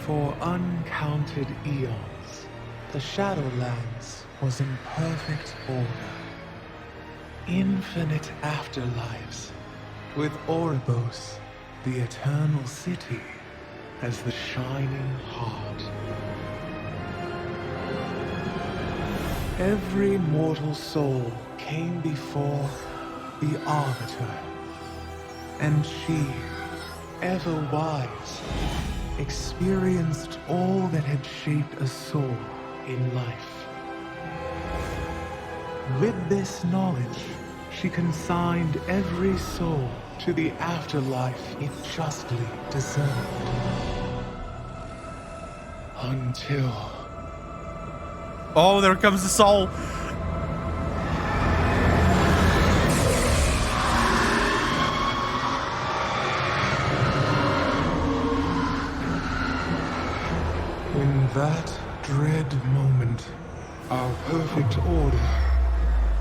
For uncounted eons, the Shadowlands was in perfect order. Infinite afterlives, with Oribos, the eternal city, as the shining heart. Every mortal soul came before the Arbiter, and she, ever wise, experienced all that had shaped a soul in life. With this knowledge, she consigned every soul to the afterlife it justly deserved. Until... Oh, there comes the soul. In that dread moment, our perfect order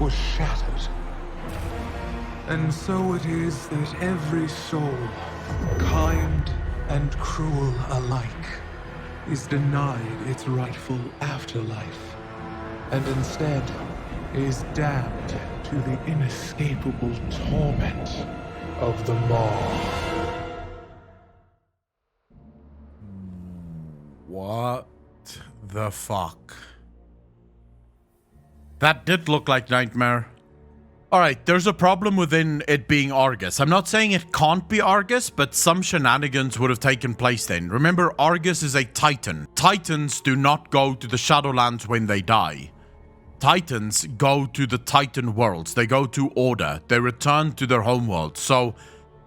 was shattered. And so it is that every soul, kind and cruel alike, is denied its rightful afterlife, and instead is damned to the inescapable torment of the Maw. What the fuck? That did look like Nightmare. Alright, there's a problem within it being Argus. I'm not saying it can't be Argus, but some shenanigans would have taken place then. Remember, Argus is a Titan. Titans do not go to the Shadowlands when they die. Titans go to the Titan worlds. They go to Order. They return to their homeworld. So,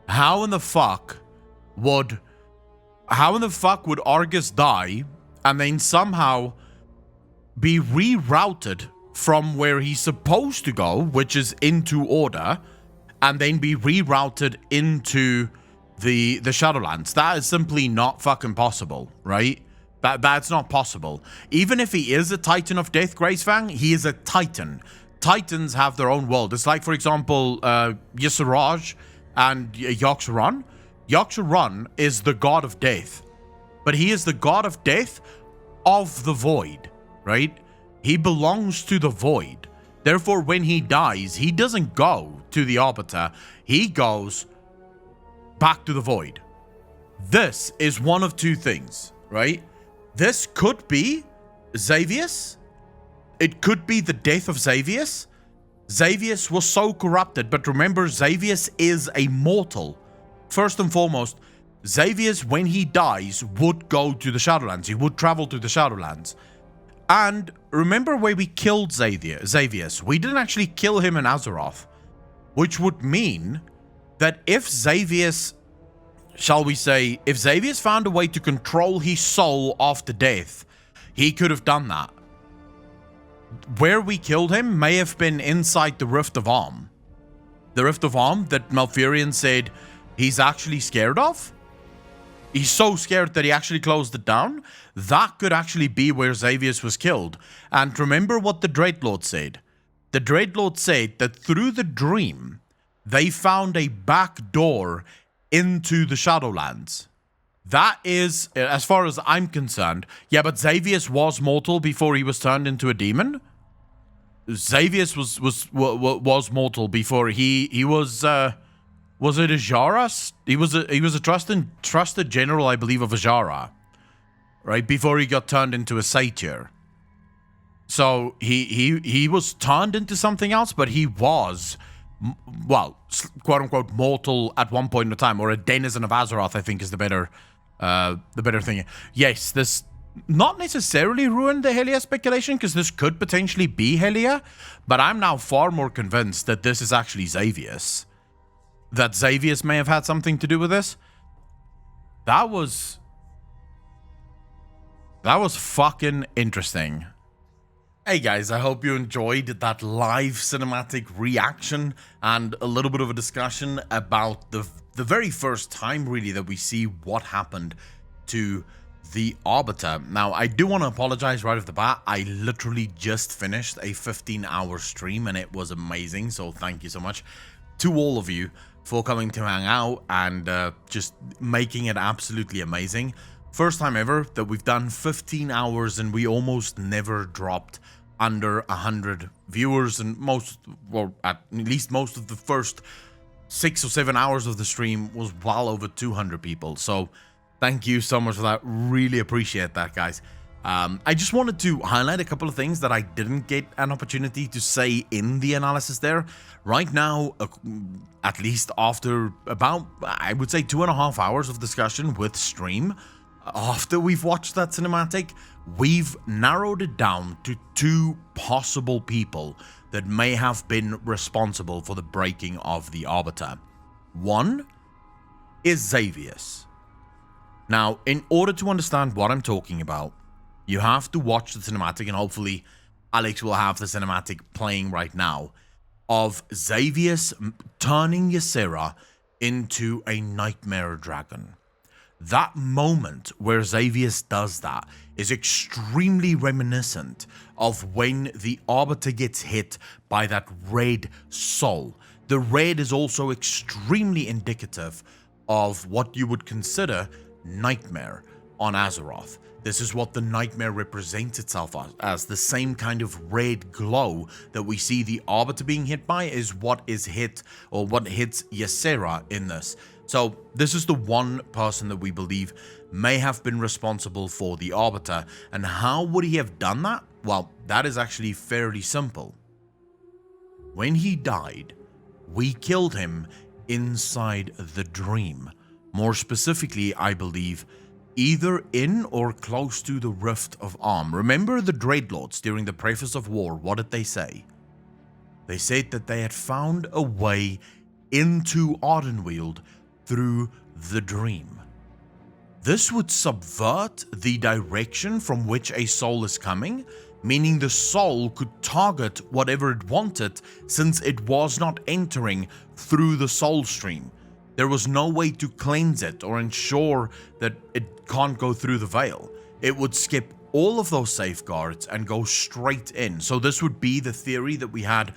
how in the fuck would Argus die and then somehow be rerouted from where he's supposed to go, which is into Order, and then be rerouted into the Shadowlands? That is simply not fucking possible, right? That's not possible. Even if he is a Titan of Death, Gracefang, he is a Titan. Titans have their own world. It's like, for example, Yosoraj and Yoksharon. Yoksharon is the god of death, but he is the god of death of the void, right? He belongs to the void. Therefore, when he dies, he doesn't go to the Arbiter. He goes back to the void. This is one of two things, right? This could be Xavius. It could be the death of Xavius. Xavius was so corrupted, but remember, Xavius is a mortal. First and foremost, Xavius, when he dies, would go to the Shadowlands. He would travel to the Shadowlands. And remember where we killed Xavius? We didn't actually kill him in Azeroth, which would mean that if Xavius, shall we say, if Xavius found a way to control his soul after death, he could have done that. Where we killed him may have been inside the Rift of Arm. The Rift of Arm that Malfurion said he's actually scared of. He's so scared that he actually closed it down. That could actually be where Xavius was killed. And remember what the Dreadlord said. The Dreadlord said that through the dream, they found a back door into the Shadowlands. That is, as far as I'm concerned, yeah, but Xavius was mortal before he was turned into a demon. Xavius was mortal before he was it Azara? He was a trusted general, I believe, of Azara, right? Before he got turned into a satyr. So he was turned into something else, but he was, well, quote unquote, mortal at one point in time, or a denizen of Azeroth, I think is the better thing. Yes, this not necessarily ruined the Helia speculation, because this could potentially be Helia, but I'm now far more convinced that this is actually Xavius. That Xavius may have had something to do with this. That was fucking interesting. Hey guys, I hope you enjoyed that live cinematic reaction and a little bit of a discussion about the very first time really that we see what happened to the Arbiter. Now, I do want to apologize right off the bat. I literally just finished a 15-hour stream and it was amazing, so thank you so much to all of you for coming to hang out and just making it absolutely amazing. First time ever that we've done 15 hours and we almost never dropped under 100 viewers, and at least most of the first 6 or 7 hours of the stream was well over 200 people. So thank you so much for that. Really appreciate that, guys. I just wanted to highlight a couple of things that I didn't get an opportunity to say in the analysis there. Right now, at least after about, I would say, 2.5 hours of discussion with stream, after we've watched that cinematic, we've narrowed it down to 2 possible people that may have been responsible for the breaking of the Arbiter. One is Xavius. Now, in order to understand what I'm talking about, you have to watch the cinematic, and hopefully Alex will have the cinematic playing right now, of Xavius turning Ysera into a nightmare dragon. That moment where Xavius does that is extremely reminiscent of when the Arbiter gets hit by that red soul. The red is also extremely indicative of what you would consider nightmare on Azeroth. This is what the nightmare represents itself as. The same kind of red glow that we see the Arbiter being hit by is what is hit, or what hits Ysera in this. So this is the one person that we believe may have been responsible for the Arbiter. And how would he have done that? Well, that is actually fairly simple. When he died, we killed him inside the dream. More specifically, I believe, either in or close to the Rift of Arm. Remember the Dreadlords during the Preface of War, what did they say? They said that they had found a way into Ardenweald through the dream. This would subvert the direction from which a soul is coming, meaning the soul could target whatever it wanted since it was not entering through the soul stream. There was no way to cleanse it or ensure that it can't go through the veil. It would skip all of those safeguards and go straight in. So this would be the theory that we had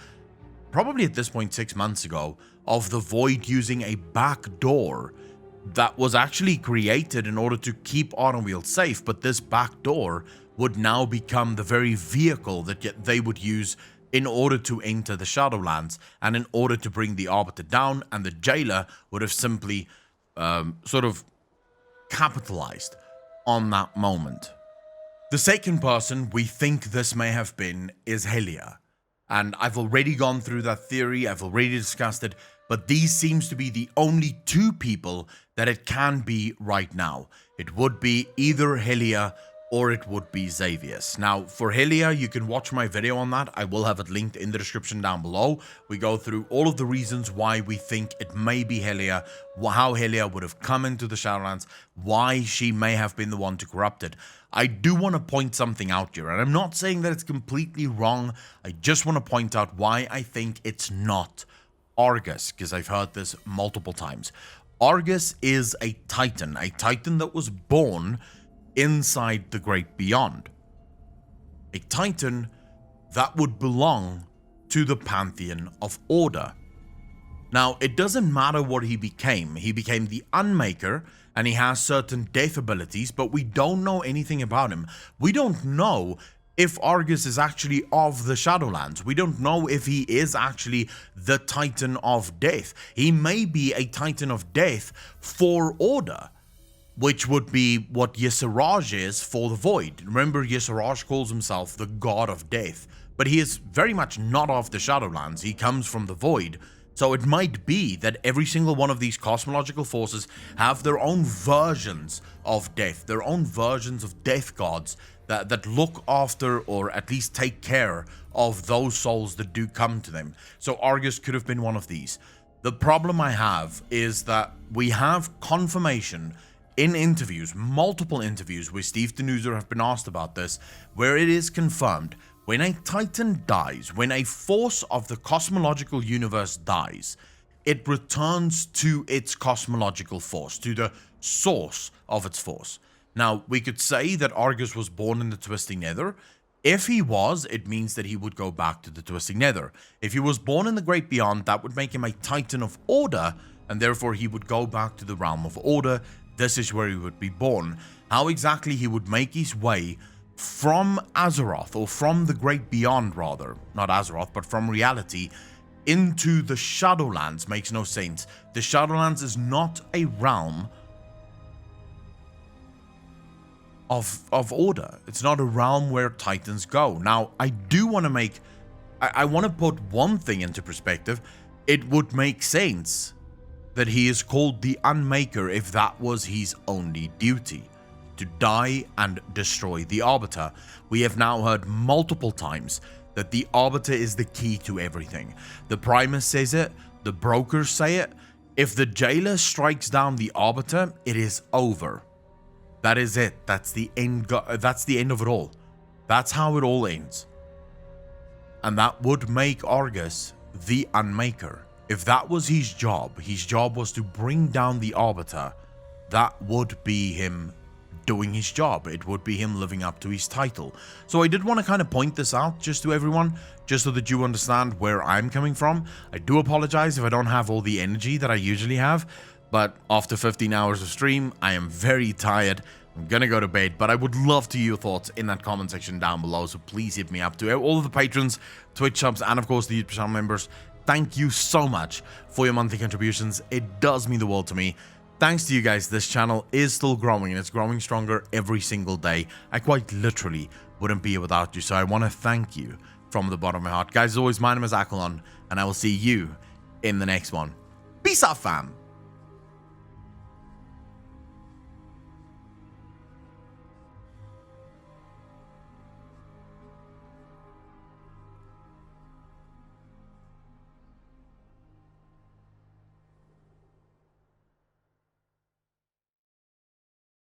probably at this point 6 months ago of the Void using a back door that was actually created in order to keep Ardenweald safe, but this back door would now become the very vehicle that they would use in order to enter the Shadowlands and in order to bring the Arbiter down, and the Jailer would have simply sort of capitalized on that moment. The second person we think this may have been is Helia. And I've already gone through that theory, I've already discussed it, but these seems to be the only 2 people that it can be right now. It would be either Helia or it would be Xavius. Now, for Helia, you can watch my video on that. I will have it linked in the description down below. We go through all of the reasons why we think it may be Helia, how Helia would have come into the Shadowlands, why she may have been the one to corrupt it. I do want to point something out here, and I'm not saying that it's completely wrong. I just want to point out why I think it's not Argus, because I've heard this multiple times. Argus is a Titan that was born inside the Great Beyond. A Titan that would belong to the Pantheon of Order. Now, it doesn't matter what he became. He became the Unmaker, and he has certain death abilities, but we don't know anything about him. We don't know if Argus is actually of the Shadowlands. We don't know if he is actually the Titan of Death. He may be a Titan of Death for Order, which would be what Ysera is for the Void. Remember, Ysera calls himself the God of Death, but he is very much not of the Shadowlands. He comes from the Void. So it might be that every single one of these cosmological forces have their own versions of death, their own versions of death gods that look after, or at least take care of, those souls that do come to them. So Argus could have been one of these. The problem I have is that we have confirmation in interviews, multiple interviews where Steve Denuser have been asked about this, where it is confirmed when a Titan dies, when a force of the cosmological universe dies, it returns to its cosmological force, to the source of its force. Now, we could say that Argus was born in the Twisting Nether. If he was, it means that he would go back to the Twisting Nether. If he was born in the Great Beyond, that would make him a Titan of Order, and therefore he would go back to the Realm of Order. this is where he would be born. How exactly he would make his way from Azeroth, or from the Great Beyond rather, not Azeroth, but from reality, into the Shadowlands makes no sense. The Shadowlands is not a realm of order. It's not a realm where Titans go. Now, I do want to make... I want to put one thing into perspective. It would make sense that he is called the Unmaker if that was his only duty, to die and destroy the Arbiter. We have now heard multiple times that the Arbiter is the key to everything. The Primus says it, the brokers say it. If the Jailer strikes down the Arbiter, it is over. That is it. That's the end. That's the end of it all. That's how it all ends. And that would make Argus the Unmaker. If that was his job was to bring down the Arbiter, that would be him doing his job. It would be him living up to his title. So I did want to kind of point this out just to everyone, just so that you understand where I'm coming from. I do apologize if I don't have all the energy that I usually have, but after 15 hours of stream, I am very tired. I'm gonna go to bed, but I would love to hear your thoughts in that comment section down below, so please hit me up. To all of the patrons, Twitch subs, and of course the YouTube channel members, thank you so much for your monthly contributions. It does mean the world to me. Thanks to you guys, this channel is still growing, and it's growing stronger every single day. I quite literally wouldn't be here without you, so I want to thank you from the bottom of my heart. Guys, as always, my name is Aquilon, and I will see you in the next one. Peace out, fam!